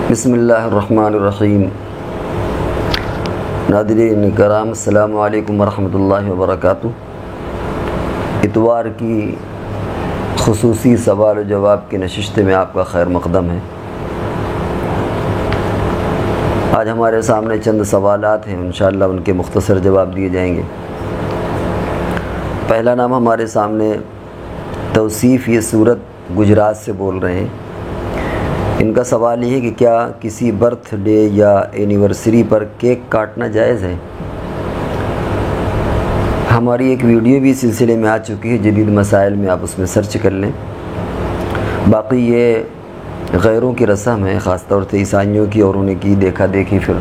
بسم اللہ الرحمن الرحیم۔ ناظرین کرام، السلام علیکم ورحمۃ اللہ وبرکاتہ۔ اتوار کی خصوصی سوال و جواب کی نشست میں آپ کا خیر مقدم ہے۔ آج ہمارے سامنے چند سوالات ہیں، انشاءاللہ ان کے مختصر جواب دیے جائیں گے۔ پہلا نام ہمارے سامنے توصیف یہ صورت گجرات سے بول رہے ہیں۔ ان کا سوال یہ ہے کہ کیا کسی برتھ ڈے یا اینیورسری پر کیک کاٹنا جائز ہے؟ ہماری ایک ویڈیو بھی اس سلسلے میں آ چکی ہے، جدید مسائل میں، آپ اس میں سرچ کر لیں۔ باقی یہ غیروں کی رسم ہے، خاص طور سے عیسائیوں کی، اور انہیں کی دیکھا دیکھی پھر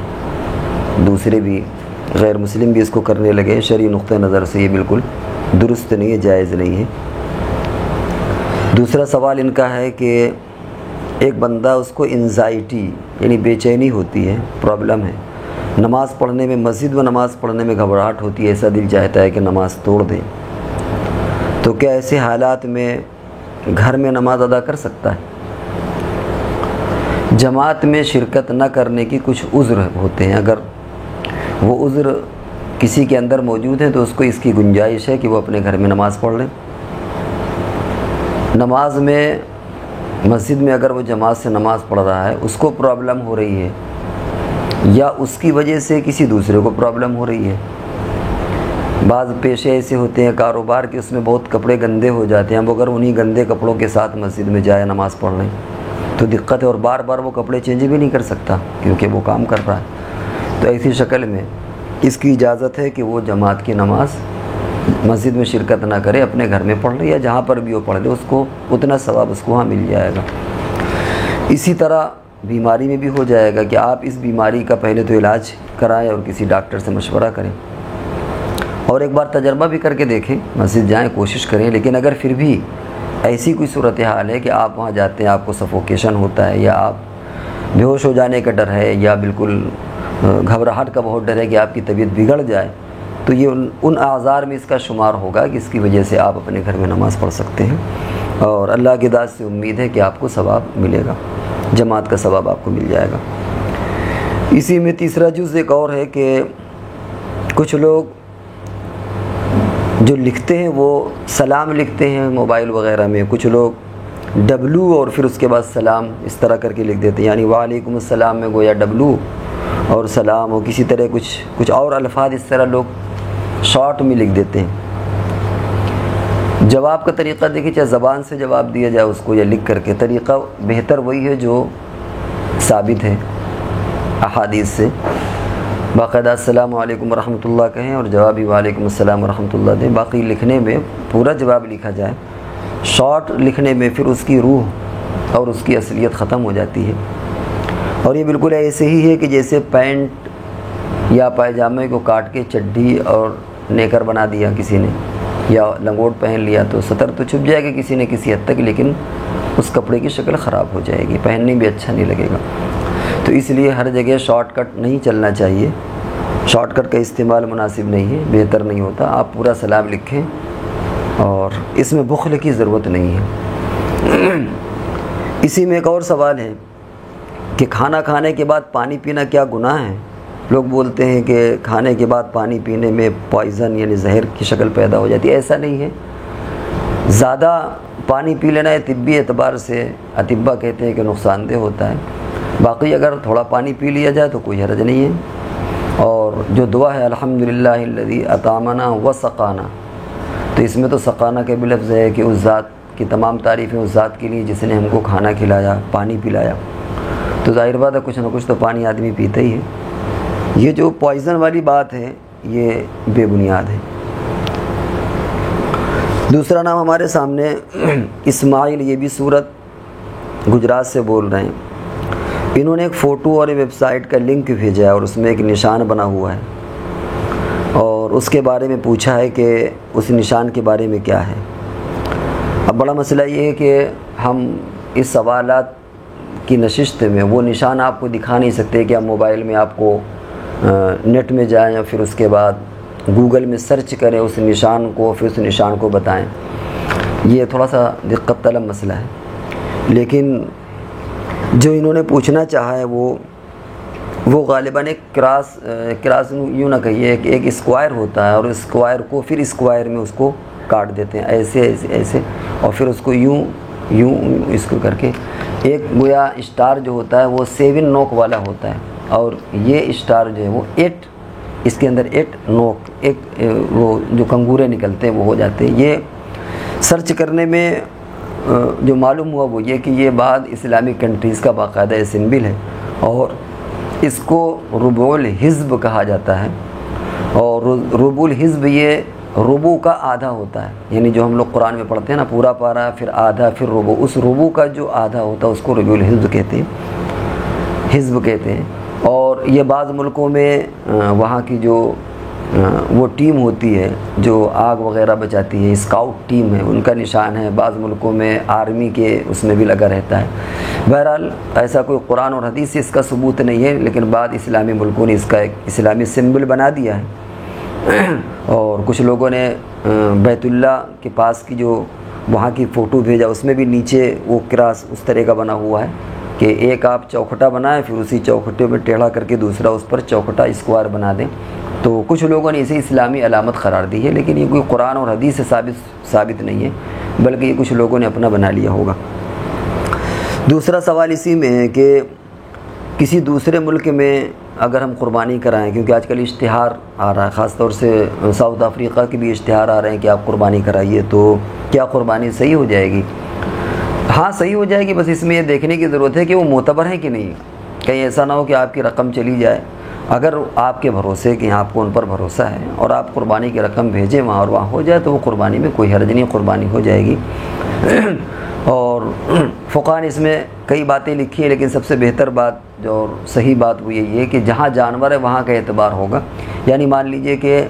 دوسرے بھی غیر مسلم بھی اس کو کرنے لگے۔ شرعی نقطہ نظر سے یہ بالکل درست نہیں ہے، جائز نہیں ہے۔ دوسرا سوال ان کا ہے کہ ایک بندہ، اس کو انزائٹی یعنی بے چینی ہوتی ہے، پرابلم ہے، نماز پڑھنے میں، مسجد میں نماز پڑھنے میں گھبراہٹ ہوتی ہے، ایسا دل چاہتا ہے کہ نماز توڑ دیں، تو کیا ایسے حالات میں گھر میں نماز ادا کر سکتا ہے؟ جماعت میں شرکت نہ کرنے کی کچھ عذر ہوتے ہیں، اگر وہ عذر کسی کے اندر موجود ہے تو اس کو اس کی گنجائش ہے کہ وہ اپنے گھر میں نماز پڑھ لیں۔ نماز میں، مسجد میں اگر وہ جماعت سے نماز پڑھ رہا ہے، اس کو پرابلم ہو رہی ہے، یا اس کی وجہ سے کسی دوسرے کو پرابلم ہو رہی ہے۔ بعض پیشے ایسے ہوتے ہیں کاروبار کے، اس میں بہت کپڑے گندے ہو جاتے ہیں، اب اگر انہی گندے کپڑوں کے ساتھ مسجد میں جائے نماز پڑھنے تو دقت ہے، اور بار بار وہ کپڑے چینج بھی نہیں کر سکتا کیونکہ وہ کام کر رہا ہے۔ تو ایسی شکل میں اس کی اجازت ہے کہ وہ جماعت کی نماز مسجد میں شرکت نہ کرے، اپنے گھر میں پڑھ لے، یا جہاں پر بھی وہ پڑھ لے، اس کو اتنا ثواب اس کو وہاں مل جائے گا۔ اسی طرح بیماری میں بھی ہو جائے گا کہ آپ اس بیماری کا پہلے تو علاج کرائیں اور کسی ڈاکٹر سے مشورہ کریں، اور ایک بار تجربہ بھی کر کے دیکھیں، مسجد جائیں، کوشش کریں۔ لیکن اگر پھر بھی ایسی کوئی صورتحال ہے کہ آپ وہاں جاتے ہیں، آپ کو سفوکیشن ہوتا ہے، یا آپ بے ہوش ہو جانے کا ڈر ہے، یا بالکل گھبراہٹ کا بہت ڈر ہے کہ آپ کی طبیعت بگڑ جائے، تو یہ ان اعذار میں اس کا شمار ہوگا کہ اس کی وجہ سے آپ اپنے گھر میں نماز پڑھ سکتے ہیں، اور اللہ کی ذات سے امید ہے کہ آپ کو ثواب ملے گا، جماعت کا ثواب آپ کو مل جائے گا۔ اسی میں تیسرا جز ایک اور ہے کہ کچھ لوگ جو لکھتے ہیں وہ سلام لکھتے ہیں موبائل وغیرہ میں، کچھ لوگ ڈبلو اور پھر اس کے بعد سلام اس طرح کر کے لکھ دیتے ہیں، یعنی وعلیکم السلام میں گویا ڈبلو اور سلام، اور کسی طرح کچھ اور الفاظ اس طرح لوگ شارٹ میں لکھ دیتے ہیں۔ جواب کا طریقہ دیکھیں، چاہے زبان سے جواب دیا جائے اس کو یا لکھ کر کے، طریقہ بہتر وہی ہے جو ثابت ہے احادیث سے۔ باقاعدہ السلام علیکم ورحمۃ اللہ کہیں اور جواب ہی وعلیکم السلام ورحمۃ اللہ دیں۔ باقی لکھنے میں پورا جواب لکھا جائے، شارٹ لکھنے میں پھر اس کی روح اور اس کی اصلیت ختم ہو جاتی ہے۔ اور یہ بالکل ایسے ہی ہے کہ جیسے پینٹ یا پائجامے کو کاٹ کے چڈی اور نیکر بنا دیا کسی نے، یا لنگوٹ پہن لیا، تو سطر تو چھپ جائے گا کسی نے کسی حد تک، لیکن اس کپڑے کی شکل خراب ہو جائے گی، پہننے بھی اچھا نہیں لگے گا۔ تو اس لیے ہر جگہ شارٹ کٹ نہیں چلنا چاہیے، شارٹ کٹ کا استعمال مناسب نہیں ہے، بہتر نہیں ہوتا۔ آپ پورا سلام لکھیں، اور اس میں بخل کی ضرورت نہیں ہے۔ اسی میں ایک اور سوال ہے کہ کھانا کھانے کے بعد پانی پینا کیا گناہ ہے؟ لوگ بولتے ہیں کہ کھانے کے بعد پانی پینے میں پوائزن یعنی زہر کی شکل پیدا ہو جاتی ہے، ایسا نہیں ہے۔ زیادہ پانی پی لینا ہے طبی اعتبار سے اطباء کہتے ہیں کہ نقصان دہ ہوتا ہے، باقی اگر تھوڑا پانی پی لیا جائے تو کوئی حرج نہیں ہے۔ اور جو دعا ہے الحمدللہ الذی اطعمنا وسقانا، تو اس میں تو سقانا کا بھی لفظ ہے کہ اس ذات کی تمام تعریفیں اس ذات کے لیے جس نے ہم کو کھانا کھلایا، پانی پلایا، تو ظاہر بات ہے کچھ نہ کچھ تو پانی آدمی پیتا ہی ہے۔ یہ جو پوائزن والی بات ہے یہ بے بنیاد ہے۔ دوسرا نام ہمارے سامنے اسماعیل، یہ بھی صورت گجرات سے بول رہے ہیں۔ انہوں نے ایک فوٹو اور ویب سائٹ کا لنک بھیجا ہے، اور اس میں ایک نشان بنا ہوا ہے، اور اس کے بارے میں پوچھا ہے کہ اس نشان کے بارے میں کیا ہے۔ اب بڑا مسئلہ یہ ہے کہ ہم اس سوالات کی نشست میں وہ نشان آپ کو دکھا نہیں سکتے کہ آپ موبائل میں آپ کو نیٹ میں جائیں یا پھر اس کے بعد گوگل میں سرچ کریں اس نشان کو، پھر اس نشان کو بتائیں۔ یہ تھوڑا سا دقت طلب مسئلہ ہے، لیکن جو انہوں نے پوچھنا چاہا ہے وہ غالباً ایک کراس یوں نہ کہیے کہ ایک اسکوائر ہوتا ہے، اور اسکوائر کو پھر اسکوائر میں اس کو کاٹ دیتے ہیں ایسے ایسے ایسے، اور پھر اس کو یوں اس کو کر کے ایک گویا اسٹار جو ہوتا ہے وہ 7 نوک والا ہوتا ہے، اور یہ اسٹار جو ہے وہ 8، اس کے اندر 8 نوک، ایک وہ جو کنگورے نکلتے ہیں وہ ہو جاتے ہیں۔ یہ سرچ کرنے میں جو معلوم ہوا وہ یہ کہ یہ بعض اسلامک کنٹریز کا باقاعدہ سمبل ہے، اور اس کو ربع الحزب کہا جاتا ہے، اور ربع الحزب یہ ربع کا آدھا ہوتا ہے، یعنی جو ہم لوگ قرآن میں پڑھتے ہیں نا پورا پارا پھر آدھا پھر ربع، اس ربع کا جو آدھا ہوتا ہے اس کو ربع الحزب کہتے ہیں، حزب کہتے ہیں۔ اور یہ بعض ملکوں میں وہاں کی جو وہ ٹیم ہوتی ہے جو آگ وغیرہ بچاتی ہے، اسکاؤٹ ٹیم ہے، ان کا نشان ہے، بعض ملکوں میں آرمی کے اس میں بھی لگا رہتا ہے۔ بہرحال ایسا کوئی قرآن اور حدیث سے اس کا ثبوت نہیں ہے، لیکن بعض اسلامی ملکوں نے اس کا ایک اسلامی سمبل بنا دیا ہے، اور کچھ لوگوں نے بیت اللہ کے پاس کی جو وہاں کی فوٹو بھیجا، اس میں بھی نیچے وہ کراس اس طرح کا بنا ہوا ہے کہ ایک آپ چوکھٹا بنائیں پھر اسی چوکھٹے میں ٹیڑھا کر کے دوسرا اس پر چوکھٹا اسکوائر بنا دیں، تو کچھ لوگوں نے اسے اسلامی علامت قرار دی ہے، لیکن یہ کوئی قرآن اور حدیث سے ثابت نہیں ہے، بلکہ یہ کچھ لوگوں نے اپنا بنا لیا ہوگا۔ دوسرا سوال اسی میں ہے کہ کسی دوسرے ملک میں اگر ہم قربانی کرائیں، کیونکہ آج کل اشتہار آ رہا ہے، خاص طور سے ساؤتھ افریقہ کے بھی اشتہار آ رہے ہیں کہ آپ قربانی کرائیے، تو کیا قربانی صحیح ہو جائے گی؟ ہاں صحیح ہو جائے گی، بس اس میں یہ دیکھنے کی ضرورت ہے کہ وہ معتبر ہے کہ نہیں، کہیں ایسا نہ ہو کہ آپ کی رقم چلی جائے۔ اگر آپ کے بھروسے کہ آپ کو ان پر بھروسہ ہے اور آپ قربانی کی رقم بھیجیں وہاں اور وہاں ہو جائے تو وہ قربانی میں کوئی حرج نہیں، قربانی ہو جائے گی۔ اور فقہ نے اس میں کئی باتیں لکھی ہیں، لیکن سب سے بہتر بات جو صحیح بات وہ یہی ہے کہ جہاں جانور ہے وہاں کا اعتبار ہوگا، یعنی مان لیجئے کہ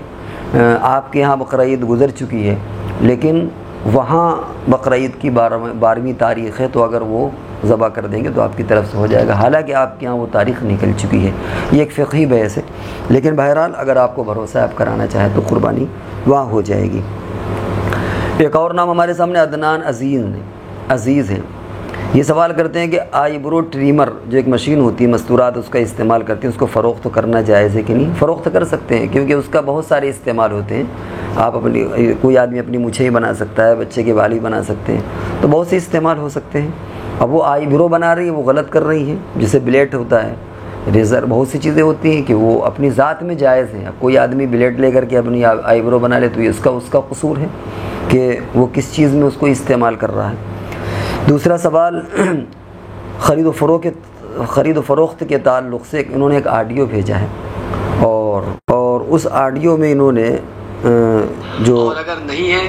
آپ کے یہاں بقرعید گزر چکی ہے لیکن وہاں بقرعید کی 12ویں تاریخ ہے، تو اگر وہ ذبح کر دیں گے تو آپ کی طرف سے ہو جائے گا، حالانکہ آپ کے یہاں وہ تاریخ نکل چکی ہے۔ یہ ایک فقہی بحث ہے، لیکن بہرحال اگر آپ کو بھروسہ ہے آپ کرانا چاہیں تو قربانی وہاں ہو جائے گی۔ ایک اور نام ہمارے سامنے عدنان عزیز ہیں، یہ سوال کرتے ہیں کہ آئی برو ٹریمر جو ایک مشین ہوتی ہے مستورات اس کا استعمال کرتے ہیں، اس کو فروخت کرنا جائز ہے کہ نہیں؟ فروخت کر سکتے ہیں، کیونکہ اس کا بہت سارے استعمال ہوتے ہیں۔ آپ کوئی آدمی اپنی مونچھیں ہی بنا سکتا ہے، بچے کے بال ہی بنا سکتے ہیں، تو بہت سے استعمال ہو سکتے ہیں۔ اب وہ آئی برو بنا رہی ہے، وہ غلط کر رہی ہے، جسے بلیٹ ہوتا ہے، ریزر، بہت سی چیزیں ہوتی ہیں کہ وہ اپنی ذات میں جائز ہیں۔ اب کوئی آدمی بلیٹ لے کر کے اپنی آئی برو بنا لے تو یہ اس کا قصور ہے کہ وہ کس چیز میں اس کو استعمال کر رہا ہے۔ دوسرا سوال خرید و فروخت کے تعلق سے انہوں نے ایک آڈیو بھیجا ہے، اور اس آڈیو میں انہوں نے جو اور اگر نہیں ہے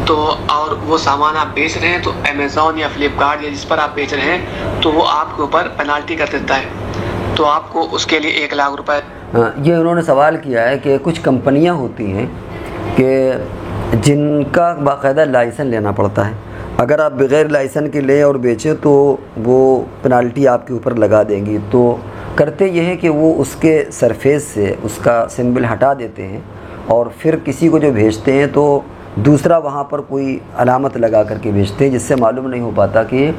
تو اور وہ سامان آپ بیچ رہے ہیں تو امیزون یا فلپکارٹ یا جس پر آپ بیچ رہے ہیں تو وہ آپ کے اوپر پینالٹی کر دیتا ہے، تو آپ کو اس کے لیے 1 لاکھ روپے۔ یہ انہوں نے سوال کیا ہے کہ کچھ کمپنیاں ہوتی ہیں کہ جن کا باقاعدہ لائسنس لینا پڑتا ہے، اگر آپ بغیر لائسنس کے لیں اور بیچیں تو وہ پینالٹی آپ کے اوپر لگا دیں گی، تو کرتے یہ ہے کہ وہ اس کے سرفیس سے اس کا سمبل ہٹا دیتے ہیں، اور پھر کسی کو جو بھیجتے ہیں تو دوسرا وہاں پر کوئی علامت لگا کر کے بھیجتے ہیں، جس سے معلوم نہیں ہو پاتا کہ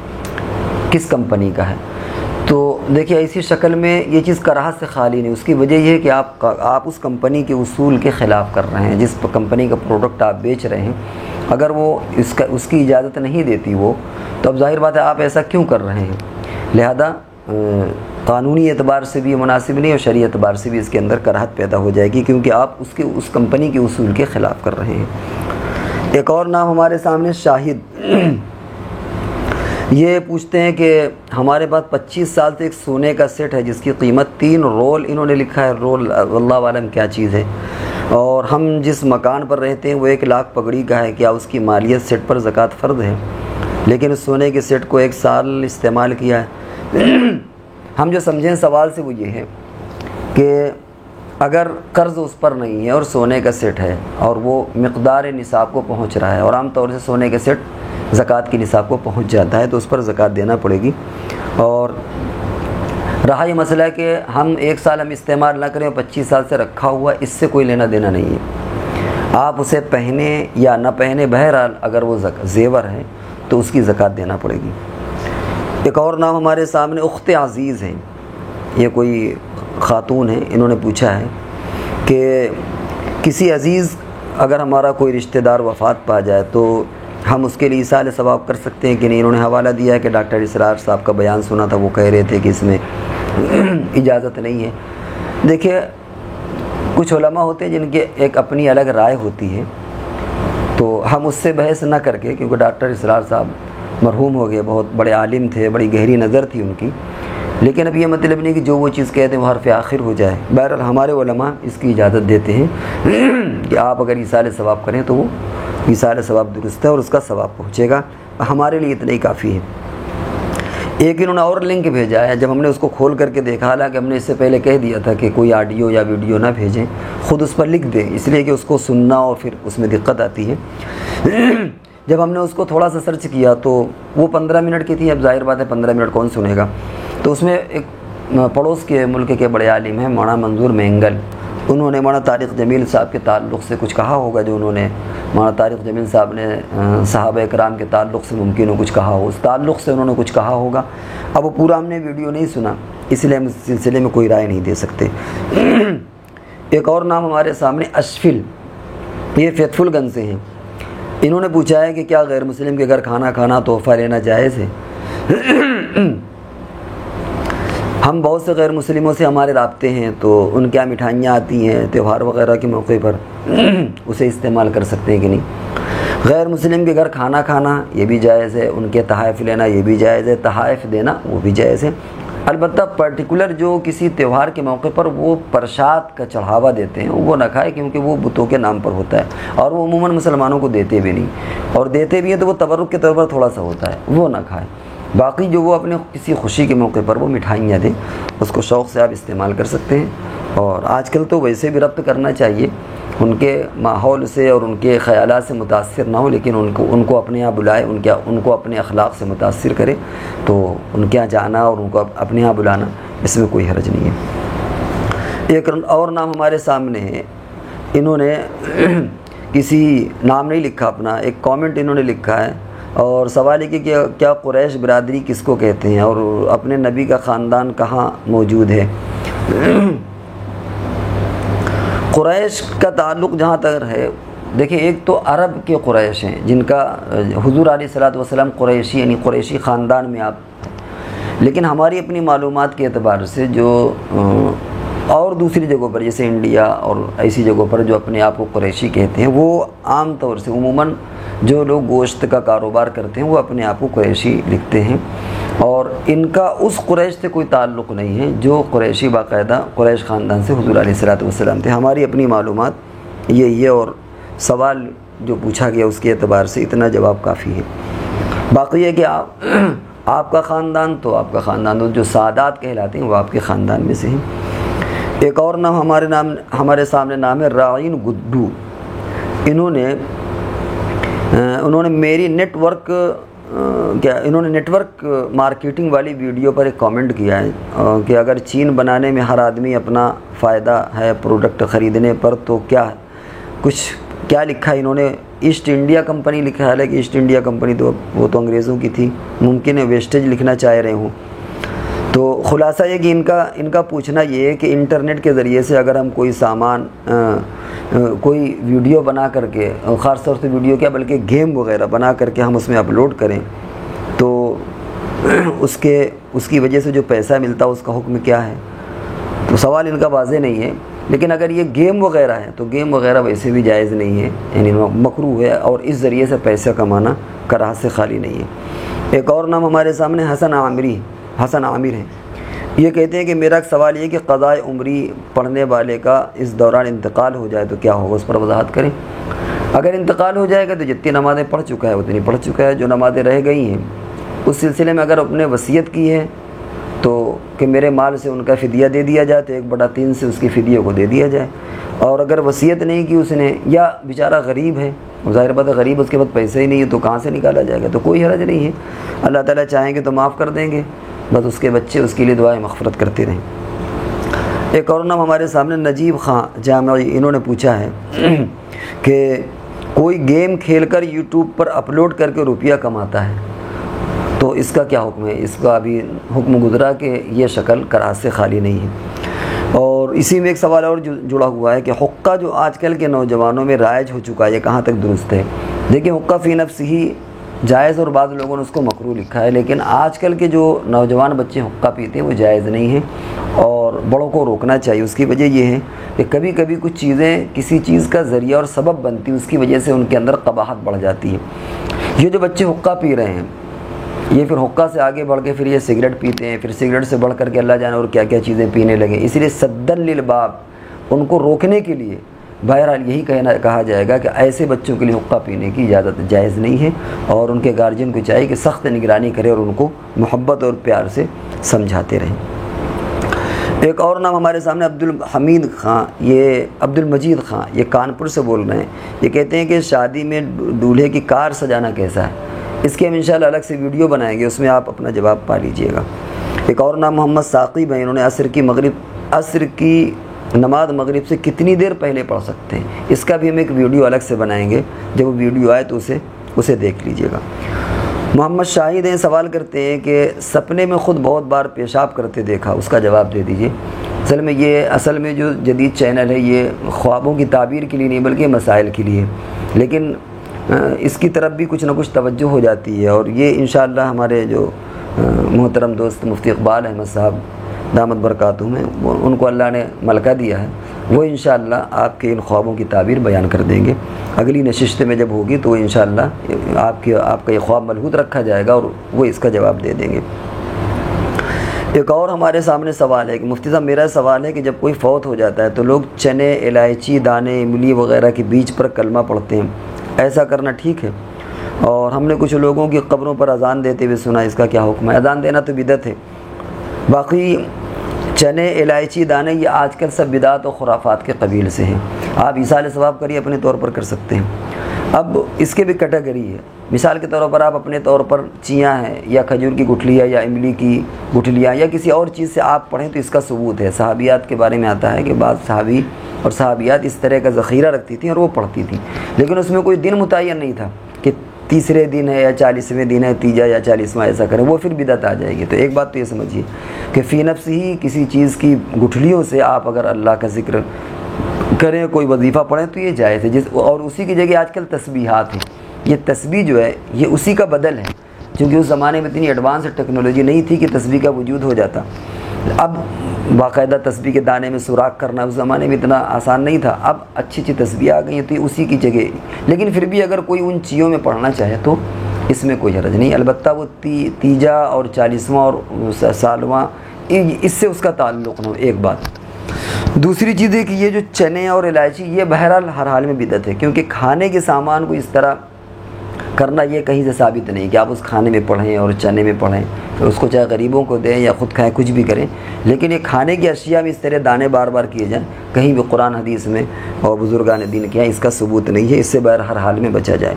کس کمپنی کا ہے۔ تو دیکھیے ایسی شکل میں یہ چیز کراہت سے خالی نہیں، اس کی وجہ یہ ہے کہ آپ اس کمپنی کے اصول کے خلاف کر رہے ہیں، جس کمپنی کا پروڈکٹ آپ بیچ رہے ہیں اگر وہ اس کی اجازت نہیں دیتی وہ، تو اب ظاہر بات ہے آپ ایسا کیوں کر رہے ہیں، لہذا قانونی اعتبار سے بھی یہ مناسب نہیں اور شرعی اعتبار سے بھی اس کے اندر کراہت پیدا ہو جائے گی، کیونکہ آپ اس کمپنی کے اصول کے خلاف کر رہے ہیں۔ ایک اور نام ہمارے سامنے شاہد، یہ پوچھتے ہیں کہ ہمارے پاس 25 سال سے ایک سونے کا سیٹ ہے جس کی قیمت 3 رول، انہوں نے لکھا ہے رول، واللہ عالم کیا چیز ہے، اور ہم جس مکان پر رہتے ہیں وہ 1 لاکھ پگڑی کا ہے، کیا اس کی مالیت سیٹ پر زکوٰۃ فرض ہے؟ لیکن اس سونے کے سیٹ کو 1 سال استعمال کیا ہے۔ ہم جو سمجھیں سوال سے وہ یہ ہے کہ اگر قرض اس پر نہیں ہے اور سونے کا سیٹ ہے اور وہ مقدار نصاب کو پہنچ رہا ہے، اور عام طور سے سونے کے سیٹ زکوٰۃ کی نصاب کو پہنچ جاتا ہے، تو اس پر زکوٰۃ دینا پڑے گی۔ اور رہا یہ مسئلہ ہے کہ ہم 1 سال ہم استعمال نہ کریں اور 25 سال سے رکھا ہوا، اس سے کوئی لینا دینا نہیں ہے، آپ اسے پہنے یا نہ پہنے، بہرحال اگر وہ زیور ہے تو اس کی زکوٰۃ دینا پڑے گی۔ ایک اور نام ہمارے سامنے اخت عزیز ہیں، یہ کوئی خاتون ہیں، انہوں نے پوچھا ہے کہ کسی عزیز اگر ہمارا کوئی رشتہ دار وفات پا جائے تو ہم اس کے لیے ایصال ثواب کر سکتے ہیں کہ نہیں؟ انہوں نے حوالہ دیا ہے کہ ڈاکٹر اسرار صاحب کا بیان سنا تھا، وہ کہہ رہے تھے کہ اس میں اجازت نہیں ہے۔ دیکھیے کچھ علماء ہوتے ہیں جن کے ایک اپنی الگ رائے ہوتی ہے، تو ہم اس سے بحث نہ کر کے، کیونکہ ڈاکٹر اسرار صاحب مرحوم ہو گئے، بہت بڑے عالم تھے، بڑی گہری نظر تھی ان کی، لیکن اب یہ مطلب نہیں کہ جو وہ چیز کہتے ہیں وہ حرف آخر ہو جائے۔ بہرحال ہمارے علماء اس کی اجازت دیتے ہیں کہ آپ اگر ایصال ثواب کریں تو وہ ایصال ثواب درست ہے اور اس کا ثواب پہنچے گا، ہمارے لیے اتنا ہی کافی ہے۔ ایک انہوں نے اور لنک بھیجا ہے، جب ہم نے اس کو کھول کر کے دیکھا، حالانکہ ہم نے اس سے پہلے کہہ دیا تھا کہ کوئی آڈیو یا ویڈیو نہ بھیجیں، خود اس پر لکھ دیں، اس لیے کہ اس کو سننا اور پھر اس میں دقت آتی ہے۔ جب ہم نے اس کو تھوڑا سا سرچ کیا تو وہ 15 منٹ کی تھی، اب ظاہر بات ہے 15 منٹ کون سنے گا، تو اس میں ایک پڑوس کے ملک کے بڑے عالم ہیں مولانا منظور مینگل، انہوں نے مولانا طارق جمیل صاحب کے تعلق سے کچھ کہا ہوگا، جو انہوں نے مولانا طارق جمیل صاحب نے صحابہ کرام کے تعلق سے ممکن ہو کچھ کہا ہو، اس تعلق سے انہوں نے کچھ کہا ہوگا۔ اب وہ پورا ہم نے ویڈیو نہیں سنا، اس لیے ہم اس سلسلے میں کوئی رائے نہیں دے سکتے۔ ایک اور نام ہمارے سامنے اشفل، یہ فتح الگنج سے ہیں، انہوں نے پوچھا ہے کہ کیا غیر مسلم کے گھر کھانا کھانا تحفہ لینا جائز ہے؟ ہم بہت سے غیر مسلموں سے ہمارے رابطے ہیں، تو ان کے یہاں مٹھائیاں آتی ہیں تہوار وغیرہ کے موقع پر، اسے استعمال کر سکتے ہیں کہ نہیں؟ غیر مسلم کے گھر کھانا کھانا یہ بھی جائز ہے، ان کے تحائف لینا یہ بھی جائز ہے، تحائف دینا وہ بھی جائز ہے۔ البتہ پرٹیکولر جو کسی تہوار کے موقع پر وہ پرساد کا چڑھاوا دیتے ہیں وہ نہ کھائے، کیونکہ وہ بتوں کے نام پر ہوتا ہے اور وہ عموماً مسلمانوں کو دیتے بھی نہیں، اور دیتے بھی ہیں تو وہ تبرک کے طور پر تھوڑا سا ہوتا ہے، وہ نہ کھائے۔ باقی جو وہ اپنے کسی خوشی کے موقع پر وہ مٹھائیاں دیں، اس کو شوق سے آپ استعمال کر سکتے ہیں۔ اور آج کل تو ویسے بھی ربط کرنا چاہیے، ان کے ماحول سے اور ان کے خیالات سے متاثر نہ ہو، لیکن ان کو اپنے یہاں بلائے، ان کو اپنے اخلاق سے متاثر کرے، تو ان کے یہاں جانا اور ان کو اپنے یہاں بلانا اس میں کوئی حرج نہیں ہے۔ ایک اور نام ہمارے سامنے ہے، انہوں نے کسی نام نہیں لکھا اپنا، ایک کامنٹ انہوں نے لکھا ہے اور سوال ہے کہ کیا قریش برادری کس کو کہتے ہیں اور اپنے نبی کا خاندان کہاں موجود ہے؟ قریش کا تعلق جہاں تک ہے، دیکھیں ایک تو عرب کے قریش ہیں جن کا حضور علیہ الصلوۃ والسلام قریشی یعنی قریشی خاندان میں آپ، لیکن ہماری اپنی معلومات کے اعتبار سے جو اور دوسری جگہوں پر جیسے انڈیا اور ایسی جگہوں پر جو اپنے آپ کو قریشی کہتے ہیں، وہ عام طور سے عموماً جو لوگ گوشت کا کاروبار کرتے ہیں وہ اپنے آپ کو قریشی لکھتے ہیں، اور ان کا اس قریش سے کوئی تعلق نہیں ہے جو قریشی باقاعدہ قریش خاندان سے حضور علیہ الصلوۃ والسلام تھے۔ ہماری اپنی معلومات یہ اور سوال جو پوچھا گیا اس کے اعتبار سے اتنا جواب کافی ہے۔ باقی ہے کہ آپ کا خاندان تو آپ کا خاندان، جو سادات کہلاتے ہیں وہ آپ کے خاندان میں سے ہیں۔ ایک اور نام ہمارے سامنے نام ہے رائن گڈو، انہوں نے میری نیٹ ورک مارکیٹنگ والی ویڈیو پر ایک کامنٹ کیا ہے کہ اگر چین بنانے میں ہر آدمی اپنا فائدہ ہے پروڈکٹ خریدنے پر تو کیا لکھا ہے انہوں نے؟ ایسٹ انڈیا کمپنی لکھا ہے، کہ ایسٹ انڈیا کمپنی تو وہ تو انگریزوں کی تھی، ممکن ہے ویسٹیج لکھنا چاہ رہے ہوں۔ تو خلاصہ یہ کہ ان کا پوچھنا یہ ہے کہ انٹرنیٹ کے ذریعے سے اگر ہم کوئی سامان کوئی ویڈیو بنا کر کے، خاص طور سے ویڈیو کیا بلکہ گیم وغیرہ بنا کر کے ہم اس میں اپلوڈ کریں تو اس کی وجہ سے جو پیسہ ملتا ہے اس کا حکم کیا ہے؟ تو سوال ان کا واضح نہیں ہے، لیکن اگر یہ گیم وغیرہ ہے تو گیم وغیرہ ویسے بھی جائز نہیں ہے، یعنی مکروہ ہے، اور اس ذریعے سے پیسہ کمانا کراہت سے خالی نہیں ہے۔ ایک اور نام ہمارے سامنے حسن عامر ہیں، یہ کہتے ہیں کہ میرا ایک سوال یہ کہ قضاء عمری پڑھنے والے کا اس دوران انتقال ہو جائے تو کیا ہوگا، اس پر وضاحت کریں۔ اگر انتقال ہو جائے گا تو جتنی نمازیں پڑھ چکا ہے اتنی پڑھ چکا ہے، جو نمازیں رہ گئی ہیں اس سلسلے میں اگر اپنے وصیت کی ہے تو کہ میرے مال سے ان کا فدیہ دے دیا جائے تو 1/3 سے اس کی فدیے کو دے دیا جائے، اور اگر وصیت نہیں کی اس نے یا بیچارہ غریب ہے، ظاہر بات ہے غریب اس کے بعد پیسے ہی نہیں ہے تو کہاں سے نکالا جائے گا، تو کوئی حرج نہیں ہے، اللہ تعالیٰ چاہیں گے تو معاف کر دیں گے، بس اس کے بچے اس کے لیے دعائیں مغفرت کرتے رہیں۔ ایک اور نام ہمارے سامنے نجیب خان جامعی، انہوں نے پوچھا ہے کہ کوئی گیم کھیل کر یوٹیوب پر اپلوڈ کر کے روپیہ کماتا ہے تو اس کا کیا حکم ہے؟ اس کا ابھی حکم گزرا کہ یہ شکل کراہت سے خالی نہیں ہے۔ اور اسی میں ایک سوال اور جڑا ہوا ہے کہ حقہ جو آج کل کے نوجوانوں میں رائج ہو چکا ہے یہ کہاں تک درست ہے؟ دیکھیں حقہ فی نفس ہی جائز اور بعض لوگوں نے اس کو مکروہ لکھا ہے، لیکن آج کل کے جو نوجوان بچے حقہ پیتے ہیں وہ جائز نہیں ہے اور بڑوں کو روکنا چاہیے۔ اس کی وجہ یہ ہے کہ کبھی کبھی کچھ چیزیں کسی چیز کا ذریعہ اور سبب بنتی ہیں، اس کی وجہ سے ان کے اندر قباحت بڑھ جاتی ہے۔ یہ جو بچے حقہ پی رہے ہیں یہ پھر حقہ سے آگے بڑھ کے پھر یہ سگریٹ پیتے ہیں، پھر سگریٹ سے بڑھ کر کے اللہ جانے اور کیا کیا چیزیں پینے لگے۔ اسی لیے سدًا للباب ان کو روکنے کے لیے بہرحال یہی کہا جائے گا کہ ایسے بچوں کے لیے حقہ پینے کی اجازت جائز نہیں ہے، اور ان کے گارجین کو چاہیے کہ سخت نگرانی کرے اور ان کو محبت اور پیار سے سمجھاتے رہیں۔ ایک اور نام ہمارے سامنے عبدالحمید خان، یہ عبدالمجید خان، یہ کانپور سے بول رہے ہیں۔ یہ کہتے ہیں کہ شادی میں دولہے کی کار سجانا کیسا ہے؟ اس کے ہم انشاءاللہ الگ سے ویڈیو بنائیں گے، اس میں آپ اپنا جواب پا لیجئے گا۔ ایک اور نام محمد ثاقب ہیں، انہوں نے عصر کی نماز مغرب سے کتنی دیر پہلے پڑھ سکتے ہیں؟ اس کا بھی ہم ایک ویڈیو الگ سے بنائیں گے، جب وہ ویڈیو آئے تو اسے دیکھ لیجئے گا۔ محمد شاہد ہیں، سوال کرتے ہیں کہ سپنے میں خود بہت بار پیشاب کرتے دیکھا، اس کا جواب دے دیجئے۔ اصل میں جو جدید چینل ہے یہ خوابوں کی تعبیر کے لیے نہیں بلکہ مسائل کے لیے، لیکن اس کی طرف بھی کچھ نہ کچھ توجہ ہو جاتی ہے، اور یہ انشاءاللہ ہمارے جو محترم دوست مفتی اقبال احمد صاحب دامت برکاتہم ہیں ان کو اللہ نے ملکہ دیا ہے، وہ انشاءاللہ آپ کے ان خوابوں کی تعبیر بیان کر دیں گے۔ اگلی نشست میں جب ہوگی تو انشاءاللہ آپ کا یہ خواب ملحوظ رکھا جائے گا اور وہ اس کا جواب دے دیں گے۔ ایک اور ہمارے سامنے سوال ہے کہ مفتی صاحب میرا سوال ہے کہ جب کوئی فوت ہو جاتا ہے تو لوگ چنے، الائچی، دانے، املی وغیرہ کے بیج پر کلمہ پڑھتے ہیں، ایسا کرنا ٹھیک ہے؟ اور ہم نے کچھ لوگوں کی قبروں پر اذان دیتے ہوئے سنا، اس کا کیا حکم ہے؟ اذان دینا تو بدعت ہے۔ باقی چنے، الائچی، دانے یہ آج کل سب بدعت و خرافات کے قبیل سے ہیں، آپ ایصال ثواب کریے اپنے طور پر کر سکتے ہیں۔ اب اس کے بھی کیٹیگری ہے، مثال کے طور پر آپ اپنے طور پر چیاں ہیں یا کھجور کی گٹھلیاں یا املی کی گٹھلیاں یا کسی اور چیز سے آپ پڑھیں تو اس کا ثبوت ہے۔ صحابیات کے بارے میں آتا ہے کہ بعض صحابی اور صحابیات اس طرح کا ذخیرہ رکھتی تھیں اور وہ پڑھتی تھیں، لیکن اس میں کوئی دن متعین نہیں تھا کہ 30 دن ہے یا 40ویں دن ہے، تیجا یا 40واں ایسا کریں، وہ پھر بدعت آ جائے گی۔ تو ایک بات تو یہ سمجھیے کہ فی نفس ہی کسی چیز کی گٹھلیوں سے آپ اگر اللہ کا ذکر کریں، کوئی وظیفہ پڑھیں تو یہ جائز ہے۔ اور اسی کی جگہ آج کل تسبیحات ہیں، یہ تسبیح جو ہے یہ اسی کا بدل ہے، کیونکہ اس زمانے میں اتنی ایڈوانس ٹیکنالوجی نہیں تھی کہ تسبیح کا وجود ہو جاتا۔ اب باقاعدہ تسبیح کے دانے میں سوراخ کرنا اس زمانے میں اتنا آسان نہیں تھا، اب اچھی اچھی تسبیح آ گئی ہیں تو یہ اسی کی جگہ، لیکن پھر بھی اگر کوئی ان چیزوں میں پڑھنا چاہے تو اس میں کوئی حرج نہیں، البتہ وہ تیجا اور 40واں اور سالواں اس سے اس کا تعلق نہ ہو، ایک بات۔ دوسری چیز ہے کہ یہ جو چنے اور الائچی یہ بہرحال ہر حال میں بدعت ہے، کیونکہ کھانے کے سامان کو اس طرح کرنا یہ کہیں سے ثابت نہیں کہ آپ اس کھانے میں پڑھیں اور چنے میں پڑھیں، تو اس کو چاہے غریبوں کو دیں یا خود کھائیں، کچھ بھی کریں، لیکن یہ کھانے کی اشیاء میں اس طرح دانے بار بار کیے جائیں، کہیں بھی قرآن حدیث میں اور بزرگان دین کیا اس کا ثبوت نہیں ہے، اس سے بہر ہر حال میں بچا جائے۔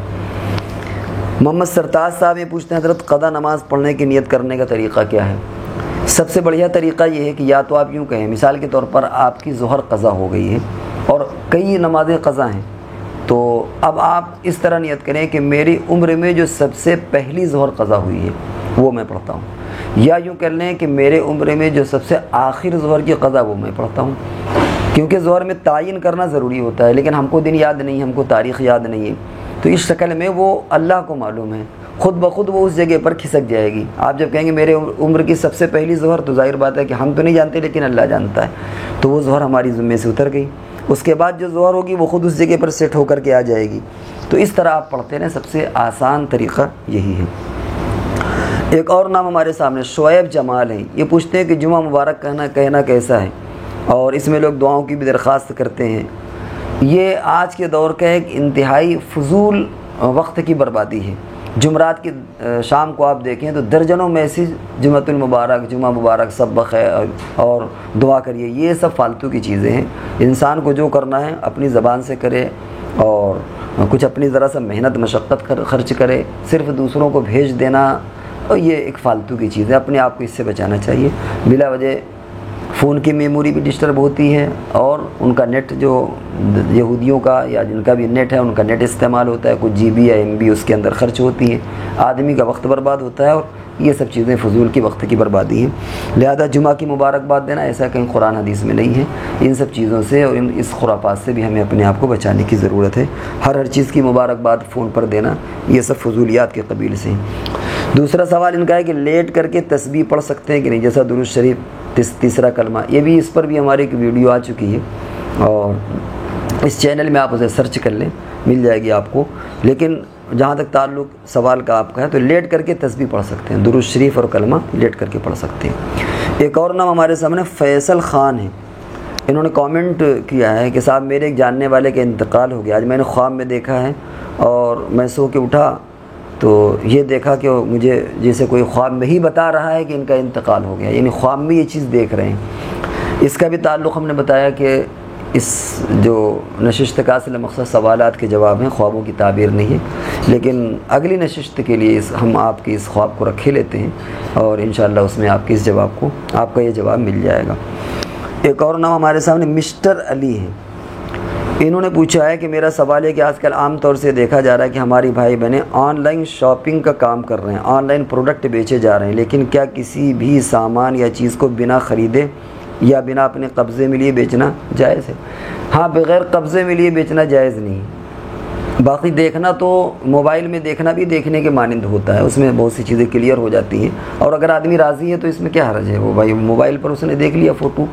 محمد سرتاج صاحب یہ پوچھتے ہیں حضرت قضا نماز پڑھنے کی نیت کرنے کا طریقہ کیا ہے؟ سب سے بڑھیا طریقہ یہ ہے کہ یا تو آپ یوں کہیں، مثال کے طور پر آپ کی ظہر قضا ہو گئی ہے اور کئی نمازیں قضا ہیں، تو اب آپ اس طرح نیت کریں کہ میری عمر میں جو سب سے پہلی ظہر قضا ہوئی ہے وہ میں پڑھتا ہوں، یا یوں کر لیں کہ میرے عمر میں جو سب سے آخر ظہر کی قضا وہ میں پڑھتا ہوں، کیونکہ ظہر میں تعین کرنا ضروری ہوتا ہے، لیکن ہم کو دن یاد نہیں، ہم کو تاریخ یاد نہیں ہے، تو اس شکل میں وہ اللہ کو معلوم ہے، خود بخود وہ اس جگہ پر کھسک جائے گی۔ آپ جب کہیں گے میرے عمر کی سب سے پہلی ظہر، تو ظاہر بات ہے کہ ہم تو نہیں جانتے لیکن اللہ جانتا ہے، تو وہ ظہر ہماری ذمے سے اتر گئی، اس کے بعد جو ظہر ہوگی وہ خود اس جگہ پر سیٹ ہو کر کے آ جائے گی، تو اس طرح آپ پڑھتے رہیں، سب سے آسان طریقہ یہی ہے۔ ایک اور نام ہمارے سامنے شعیب جمال ہیں، یہ پوچھتے ہیں کہ جمعہ مبارک کہنا کیسا ہے، اور اس میں لوگ دعاؤں کی بھی درخواست کرتے ہیں۔ یہ آج کے دور کا ایک انتہائی فضول وقت کی بربادی ہے۔ جمعرات کی شام کو آپ دیکھیں تو درجنوں میسیج جمعۃ المبارک، جمعہ مبارک، سب بخیر اور دعا کریے، یہ سب فالتو کی چیزیں ہیں۔ انسان کو جو کرنا ہے اپنی زبان سے کرے اور کچھ اپنی ذرا سا محنت مشقت خرچ کرے، صرف دوسروں کو بھیج دینا اور یہ ایک فالتو کی چیز ہے، اپنے آپ کو اس سے بچانا چاہیے۔ بلا وجہ فون کی میموری بھی ڈسٹرب ہوتی ہے، اور ان کا نیٹ جو یہودیوں کا یا جن کا بھی نیٹ ہے ان کا نیٹ استعمال ہوتا ہے، کچھ GB یا MB اس کے اندر خرچ ہوتی ہے، آدمی کا وقت برباد ہوتا ہے اور یہ سب چیزیں فضول کی وقت کی بربادی ہیں۔ لہذا جمعہ کی مبارکباد دینا ایسا کہیں قرآن حدیث میں نہیں ہے۔ ان سب چیزوں سے اور اس خرافات سے بھی ہمیں اپنے آپ کو بچانے کی ضرورت ہے۔ ہر چیز کی مبارکباد فون پر دینا یہ سب فضولیات کے قبیل سے ہیں۔ دوسرا سوال ان کا ہے کہ لیٹ کر کے تسبیح پڑھ سکتے ہیں کہ نہیں، جیسا درود شریف تیسرا کلمہ، یہ بھی اس پر بھی ہماری ایک ویڈیو آ چکی ہے اور اس چینل میں آپ اسے سرچ کر لیں، مل جائے گی آپ کو۔ لیکن جہاں تک تعلق سوال کا آپ کا ہے تو لیٹ کر کے تسبیح پڑھ سکتے ہیں، درود شریف اور کلمہ لیٹ کر کے پڑھ سکتے ہیں۔ ایک اور نام ہمارے سامنے فیصل خان ہے، انہوں نے کامنٹ کیا ہے کہ صاحب میرے ایک جاننے والے کا انتقال ہو گیا، آج میں نے خواب میں دیکھا ہے اور میں سو کے اٹھا تو یہ دیکھا کہ مجھے جیسے کوئی خواب میں ہی بتا رہا ہے کہ ان کا انتقال ہو گیا، یعنی خواب میں یہ چیز دیکھ رہے ہیں۔ اس کا بھی تعلق ہم نے بتایا کہ اس جو نشست کا اصل مقصد سوالات کے جواب ہیں، خوابوں کی تعبیر نہیں ہے، لیکن اگلی نشست کے لیے ہم آپ کے اس خواب کو رکھے لیتے ہیں اور انشاءاللہ اس میں آپ کے اس جواب کو آپ کا یہ جواب مل جائے گا۔ ایک اور نام ہمارے سامنے مسٹر علی ہے، انہوں نے پوچھا ہے کہ میرا سوال ہے کہ آج کل عام طور سے دیکھا جا رہا ہے کہ ہماری بھائی بہنیں آن لائن شاپنگ کا کام کر رہے ہیں، آن لائن پروڈکٹ بیچے جا رہے ہیں، لیکن کیا کسی بھی سامان یا چیز کو بنا خریدے یا بنا اپنے قبضے میں لیے بیچنا جائز ہے؟ ہاں، بغیر قبضے میں لیے بیچنا جائز نہیں۔ باقی دیکھنا تو موبائل میں دیکھنا بھی دیکھنے کے مانند ہوتا ہے، اس میں بہت سی چیزیں کلیئر ہو جاتی ہیں، اور اگر آدمی راضی ہے تو اس میں کیا حرج ہے، وہ بھائی موبائل پر اس نے دیکھ لیا فوٹو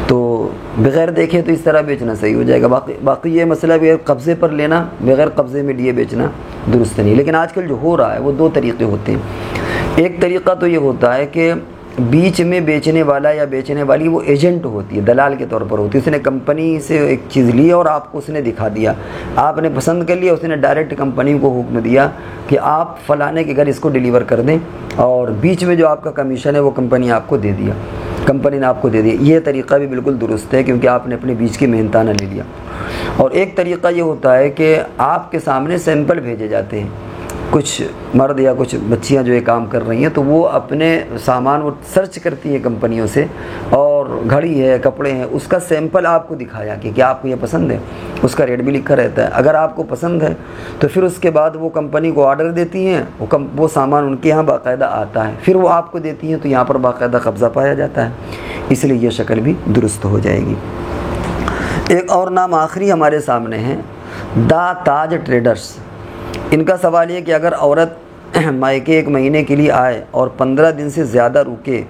تو بغیر دیکھے تو اس طرح بیچنا صحیح ہو جائے گا۔ باقی یہ مسئلہ بغیر قبضے پر لینا، بغیر قبضے میں لیے بیچنا درست نہیں۔ لیکن آج کل جو ہو رہا ہے وہ دو طریقے ہوتے ہیں۔ ایک طریقہ تو یہ ہوتا ہے کہ بیچ میں بیچنے والا یا بیچنے والی وہ ایجنٹ ہوتی ہے، دلال کے طور پر ہوتی ہے، اس نے کمپنی سے ایک چیز لی اور آپ کو اس نے دکھا دیا، آپ نے پسند کر لیا، اس نے ڈائریکٹ کمپنی کو حکم دیا کہ آپ فلانے کے گھر اس کو ڈیلیور کر دیں، اور بیچ میں جو آپ کا کمیشن ہے وہ کمپنی آپ کو دے دیا، کمپنی نے آپ کو دے دیا۔ یہ طریقہ بھی بالکل درست ہے کیونکہ آپ نے اپنے بیچ کی محنتانہ لے لیا۔ اور ایک طریقہ یہ ہوتا ہے کہ آپ کے سامنے سیمپل بھیجے جاتے ہیں، کچھ مرد یا کچھ بچیاں جو یہ کام کر رہی ہیں تو وہ اپنے سامان وہ سرچ کرتی ہیں کمپنیوں سے، اور گھڑی ہے، کپڑے ہیں، اس کا سیمپل آپ کو دکھایا کہ کیا آپ کو یہ پسند ہے، اس کا ریٹ بھی لکھا رہتا ہے۔ اگر آپ کو پسند ہے تو پھر اس کے بعد وہ کمپنی کو آرڈر دیتی ہیں، وہ سامان ان کے یہاں باقاعدہ آتا ہے، پھر وہ آپ کو دیتی ہیں تو یہاں پر باقاعدہ قبضہ پایا جاتا ہے، اس لیے یہ شکل بھی درست ہو جائے گی۔ ایک اور نام آخری ہمارے سامنے ہے دا تاج ٹریڈرز، ان کا سوال یہ کہ اگر عورت مائکے 1 مہینے کے لیے آئے اور 15 دن سے زیادہ رکے،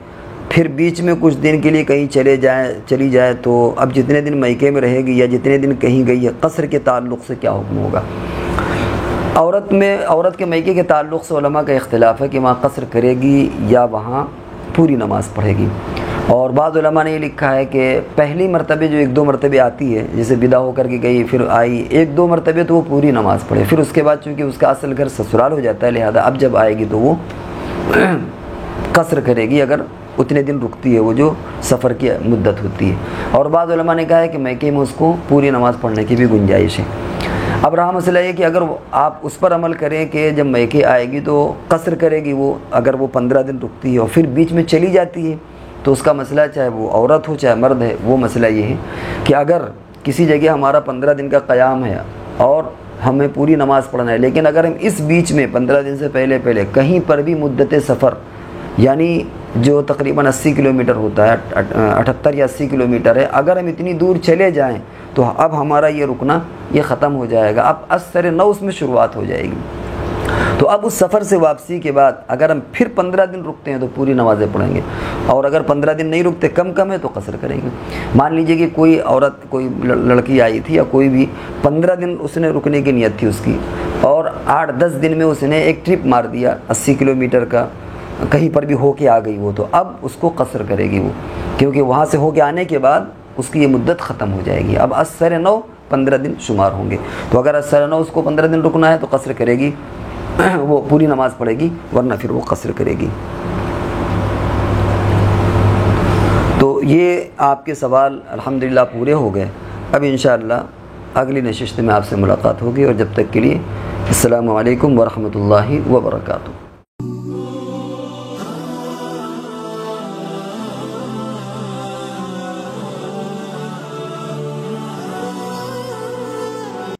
پھر بیچ میں کچھ دن کے لیے کہیں چلی جائے تو اب جتنے دن مائکے میں رہے گی یا جتنے دن کہیں گئی ہے، قصر کے تعلق سے کیا حکم ہوگا؟ عورت کے مائکے کے تعلق سے علماء کا اختلاف ہے کہ وہاں قصر کرے گی یا وہاں پوری نماز پڑھے گی، اور بعض علماء نے یہ لکھا ہے کہ پہلی مرتبہ جو 1-2 مرتبہ آتی ہے، جیسے بدعہ ہو کر کے گئی پھر آئی 1-2 مرتبہ تو وہ پوری نماز پڑھے، پھر اس کے بعد چونکہ اس کا اصل گھر سسرال ہو جاتا ہے، لہذا اب جب آئے گی تو وہ قصر کرے گی اگر اتنے دن رکتی ہے، وہ جو سفر کی مدت ہوتی ہے۔ اور بعض علماء نے کہا ہے کہ میکے میں اس کو پوری نماز پڑھنے کی بھی گنجائش ہے۔ اب رہا مسئلہ یہ کہ اگر آپ اس پر عمل کریں کہ جب میکے آئے گی تو قصر کرے گی وہ، اگر وہ 15 دن رکتی ہے اور پھر بیچ میں چلی جاتی ہے تو اس کا مسئلہ چاہے وہ عورت ہو چاہے مرد ہے، وہ مسئلہ یہ ہے کہ اگر کسی جگہ ہمارا 15 دن کا قیام ہے اور ہمیں پوری نماز پڑھنا ہے، لیکن اگر ہم اس بیچ میں 15 دن سے پہلے کہیں پر بھی مدت سفر، یعنی جو تقریباً 80 کلومیٹر ہوتا ہے، 78 یا 80 کلومیٹر ہے، اگر ہم اتنی دور چلے جائیں تو اب ہمارا یہ رکنا یہ ختم ہو جائے گا، اب اثر نو اس میں شروعات ہو جائے گی۔ تو اب اس سفر سے واپسی کے بعد اگر ہم پھر 15 دن رکتے ہیں تو پوری نمازیں پڑھیں گے، اور اگر 15 دن نہیں رکتے، کم ہے تو قصر کریں گے۔ مان لیجئے کہ کوئی عورت، کوئی لڑکی آئی تھی یا کوئی بھی 15 دن اس نے رکنے کی نیت تھی اس کی، اور 8-10 دن میں اس نے ایک ٹرپ مار دیا 80 کلومیٹر کا، کہیں پر بھی ہو کے آ گئی وہ، تو اب اس کو قصر کرے گی وہ، کیونکہ وہاں سے ہو کے آنے کے بعد اس کی یہ مدت ختم ہو جائے گی، اب اثر نو 15 دن شمار ہوں گے۔ تو اگر اثر نو اس کو 15 دن رکنا ہے تو قصر کرے گی، وہ پوری نماز پڑھے گی، ورنہ پھر وہ قصر کرے گی۔ تو یہ آپ کے سوال الحمدللہ پورے ہو گئے۔ اب انشاءاللہ اگلی نشست میں آپ سے ملاقات ہوگی، اور جب تک کے لیے السلام علیکم ورحمۃ اللہ وبرکاتہ۔